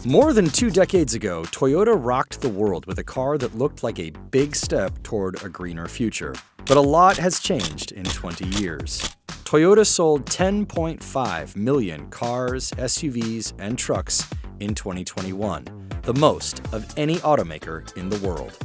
More than 2 decades ago, Toyota rocked the world with a car that looked like a big step toward a greener future. But a lot has changed in 20 years. Toyota sold 10.5 million cars, SUVs, and trucks in 2021, the most of any automaker in the world.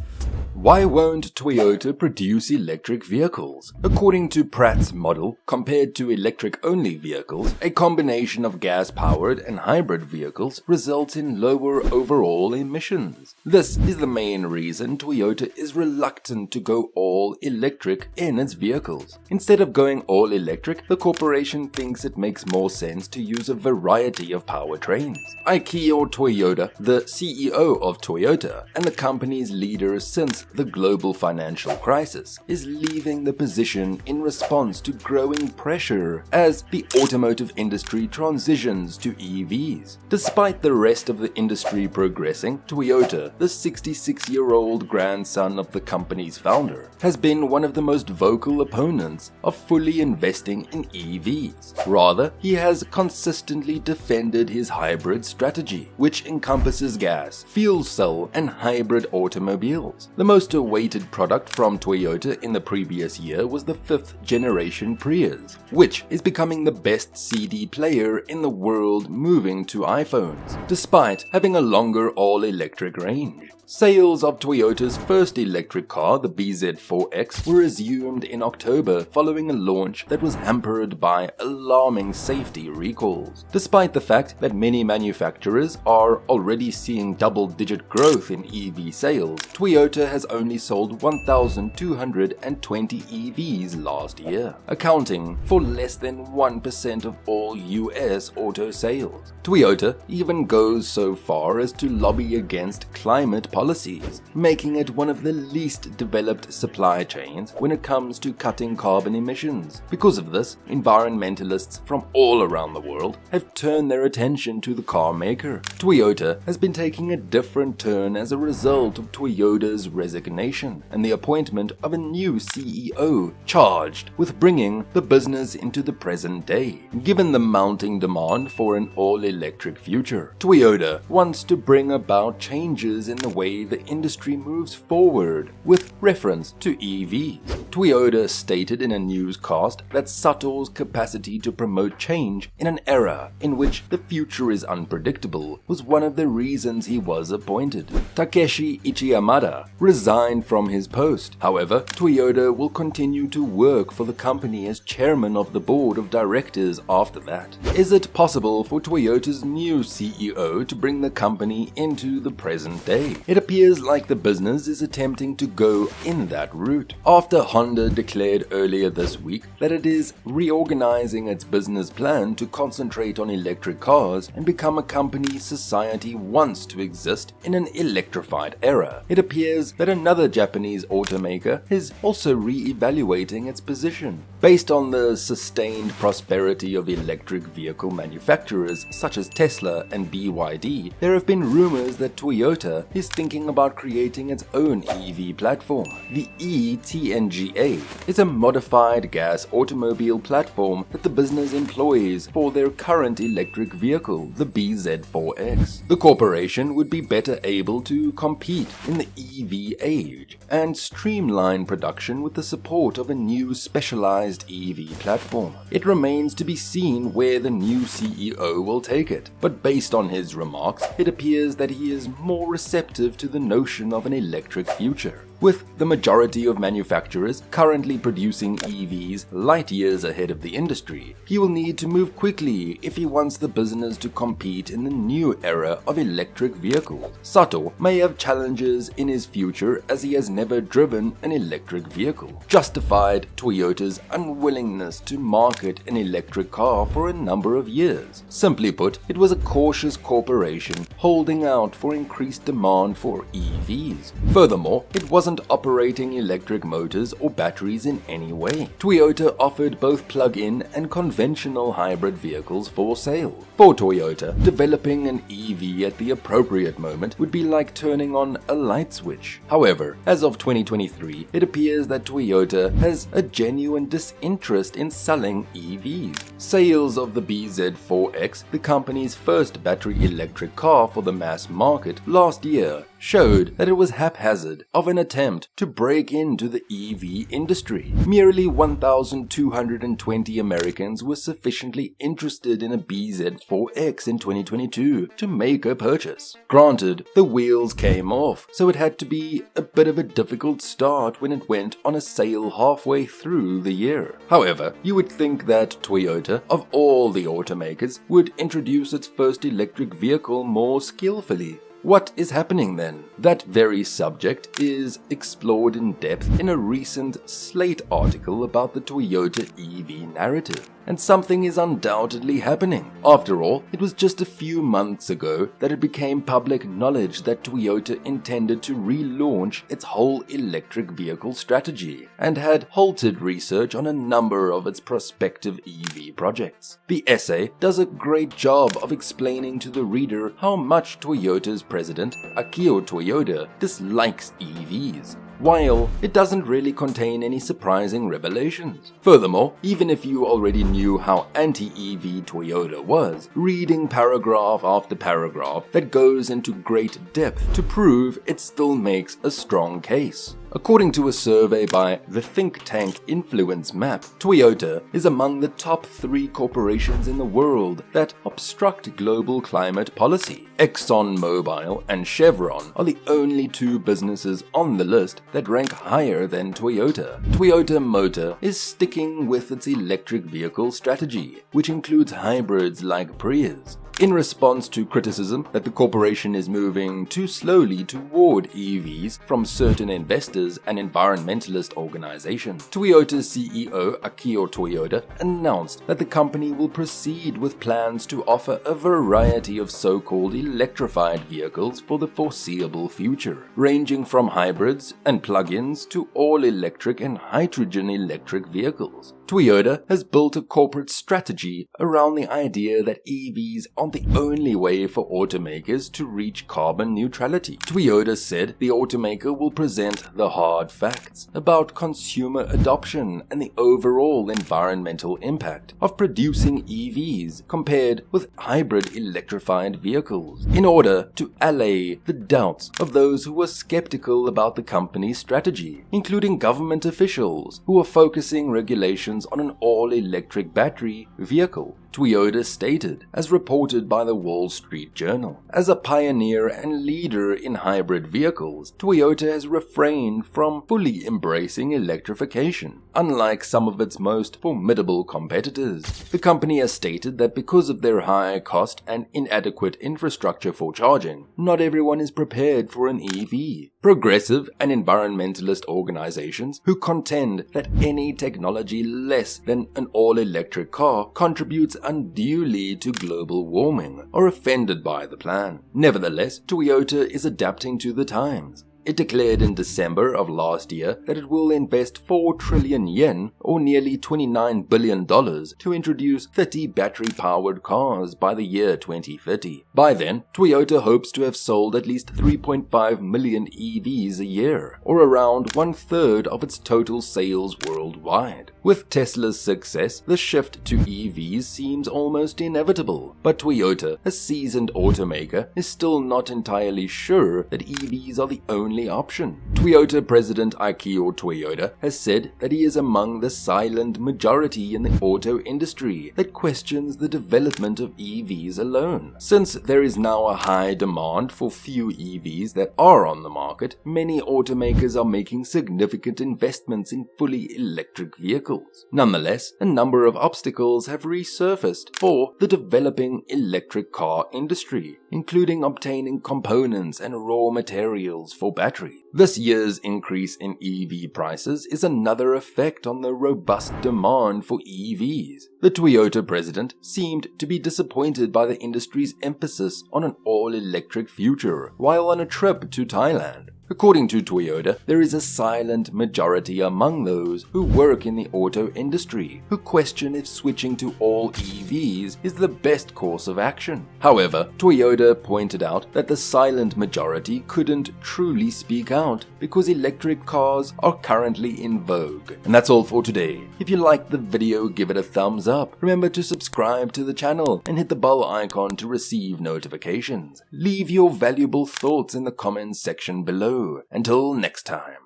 Why won't Toyota produce electric vehicles? According to Pratt's model, compared to electric-only vehicles, a combination of gas-powered and hybrid vehicles results in lower overall emissions. This is the main reason Toyota is reluctant to go all electric in its vehicles. Instead of going all electric, the corporation thinks it makes more sense to use a variety of powertrains. Akio Toyoda, the CEO of Toyota and the company's leader since the global financial crisis, is leaving the position in response to growing pressure as the automotive industry transitions to EVs. Despite the rest of the industry progressing, Toyota, the 66-year-old grandson of the company's founder, has been one of the most vocal opponents of fully investing in EVs. Rather, he has consistently defended his hybrid strategy, which encompasses gas, fuel cell, and hybrid automobiles. The most awaited product from Toyota in the previous year was the 5th generation Prius, which is becoming the best CD player in the world, moving to iPhones, despite having a longer all-electric range. Sales of Toyota's first electric car, the BZ4X, were resumed in October following a launch that was hampered by alarming safety recalls. Despite the fact that many manufacturers are already seeing double-digit growth in EV sales, Toyota has only sold 1,220 EVs last year, accounting for less than 1% of all US auto sales. Toyota even goes so far as to lobby against climate policies, making it one of the least developed supply chains when it comes to cutting carbon emissions. Because of this, environmentalists from all around the world have turned their attention to the car maker. Toyota has been taking a different turn as a result of Toyota's resignation and the appointment of a new CEO charged with bringing the business into the present day. Given the mounting demand for an all-electric future, Toyota wants to bring about changes in the way the industry moves forward with reference to EVs. Toyota stated in a newscast that Sato's capacity to promote change in an era in which the future is unpredictable was one of the reasons he was appointed. Takeshi Ichiyamada resigned from his post. However, Toyota will continue to work for the company as chairman of the board of directors after that. Is it possible for Toyota's new CEO to bring the company into the present day? It appears like the business is attempting to go in that route. After Honda declared earlier this week that it is reorganizing its business plan to concentrate on electric cars and become a company society wants to exist in an electrified era, it appears that another Japanese automaker is also re-evaluating its position. Based on the sustained prosperity of electric vehicle manufacturers such as Tesla and BYD, there have been rumors that Toyota is thinking about creating its own EV platform. The eTNGA is a modified gas automobile platform that the business employs for their current electric vehicle, the BZ4X. The corporation would be better able to compete in the EV age and streamline production with the support of a new specialized EV platform. It remains to be seen where the new CEO will take it, but based on his remarks, it appears that he is more receptive to the notion of an electric future. With the majority of manufacturers currently producing EVs light years ahead of the industry, he will need to move quickly if he wants the business to compete in the new era of electric vehicles. Sato may have challenges in his future as he has never driven an electric vehicle, justified Toyota's unwillingness to market an electric car for a number of years. Simply put, it was a cautious corporation holding out for increased demand for EVs. Furthermore, it wasn't wasn't operating electric motors or batteries in any way. Toyota offered both plug-in and conventional hybrid vehicles for sale. For Toyota, developing an EV at the appropriate moment would be like turning on a light switch. However, as of 2023, it appears that Toyota has a genuine disinterest in selling EVs. Sales of the BZ4X, the company's first battery electric car for the mass market last year, showed that it was haphazard of an attempt to break into the EV industry. Merely 1,220 Americans were sufficiently interested in a BZ4X in 2022 to make a purchase. Granted, the wheels came off, so it had to be a bit of a difficult start when it went on a sale halfway through the year. However, you would think that Toyota, of all the automakers, would introduce its first electric vehicle more skillfully. What is happening then? That very subject is explored in depth in a recent Slate article about the Toyota EV narrative. And something is undoubtedly happening. After all, it was just a few months ago that it became public knowledge that Toyota intended to relaunch its whole electric vehicle strategy and had halted research on a number of its prospective EV projects. The essay does a great job of explaining to the reader how much Toyota's president, Akio Toyoda, dislikes EVs, while it doesn't really contain any surprising revelations. Furthermore, even if you already knew how anti-EV Toyota was, reading paragraph after paragraph that goes into great depth to prove it still makes a strong case. According to a survey by the think tank Influence Map, Toyota is among the top 3 corporations in the world that obstruct global climate policy. ExxonMobil and Chevron are the only 2 businesses on the list that rank higher than Toyota. Toyota Motor is sticking with its electric vehicle strategy, which includes hybrids like Prius. In response to criticism that the corporation is moving too slowly toward EVs from certain investors and environmentalist organizations, Toyota's CEO Akio Toyoda announced that the company will proceed with plans to offer a variety of so-called electrified vehicles for the foreseeable future, ranging from hybrids and plug-ins to all-electric and hydrogen electric vehicles. Toyota has built a corporate strategy around the idea that EVs aren't the only way for automakers to reach carbon neutrality. Toyota said the automaker will present the hard facts about consumer adoption and the overall environmental impact of producing EVs compared with hybrid electrified vehicles, in order to allay the doubts of those who were skeptical about the company's strategy, including government officials who are focusing regulations on an all-electric battery vehicle. Toyota stated, as reported by the Wall Street Journal. As a pioneer and leader in hybrid vehicles, Toyota has refrained from fully embracing electrification, unlike some of its most formidable competitors. The company has stated that because of their high cost and inadequate infrastructure for charging, not everyone is prepared for an EV. Progressive and environmentalist organizations who contend that any technology less than an all-electric car contributes unduly to global warming are offended by the plan. Nevertheless, Toyota is adapting to the times. It declared in December of last year that it will invest 4 trillion yen, or nearly $29 billion, to introduce 30 battery-powered cars by the year 2030. By then, Toyota hopes to have sold at least 3.5 million EVs a year, or around 1/3 of its total sales worldwide. With Tesla's success, the shift to EVs seems almost inevitable, but Toyota, a seasoned automaker, is still not entirely sure that EVs are the only option. Toyota President Akio Toyoda has said that he is among the silent majority in the auto industry that questions the development of EVs alone. Since there is now a high demand for few EVs that are on the market, many automakers are making significant investments in fully electric vehicles. Nonetheless, a number of obstacles have resurfaced for the developing electric car industry, including obtaining components and raw materials for battery. This year's increase in EV prices is another effect on the robust demand for EVs. The Toyota president seemed to be disappointed by the industry's emphasis on an all-electric future while on a trip to Thailand. According to Toyota, there is a silent majority among those who work in the auto industry who question if switching to all EVs is the best course of action. However, Toyota pointed out that the silent majority couldn't truly speak out because electric cars are currently in vogue. And that's all for today. If you liked the video, give it a thumbs up. Remember to subscribe to the channel and hit the bell icon to receive notifications. Leave your valuable thoughts in the comments section below. Until next time.